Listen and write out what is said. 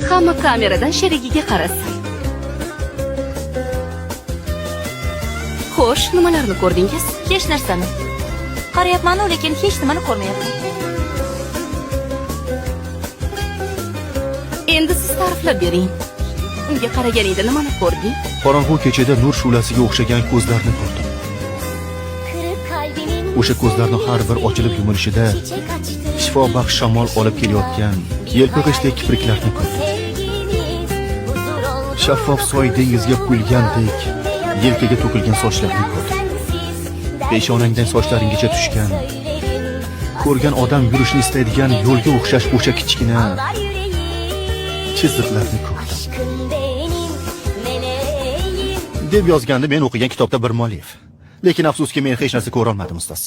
Hamma kameradan sherigiga qarasin. Xo'sh, nimalarni ko'rdingiz? Hech narsani. Qarayapman, lekin hech nimani ko'rmayapman. Endi siz ta'riflab bering. Unga qaraganingda nimani ko'rding? Qorong'u kechada nur shu'lasiga o'xshagan ko'zlarni ko'rdim. O'sha ko'zlarning har bir ochilib yumilishida shifobaxsh shamol olib kelayotgan yelpig'ichdek kipriklarni ko'rdim. Shaffof soy dengizga quyilgandek yelkaga to'kilgan sochlarni ko'rdim. Peshonangdan sochlaringgacha tushgan, ko'rgan odam yurishni istaydigan yo'lga o'xshash o'sha kichkina chiziqlarni ko'rdim. deb yozgandi men o'qigan kitobda bir muallif. Lekin afsuski men hech narsa ko'ra olmadim ustoz.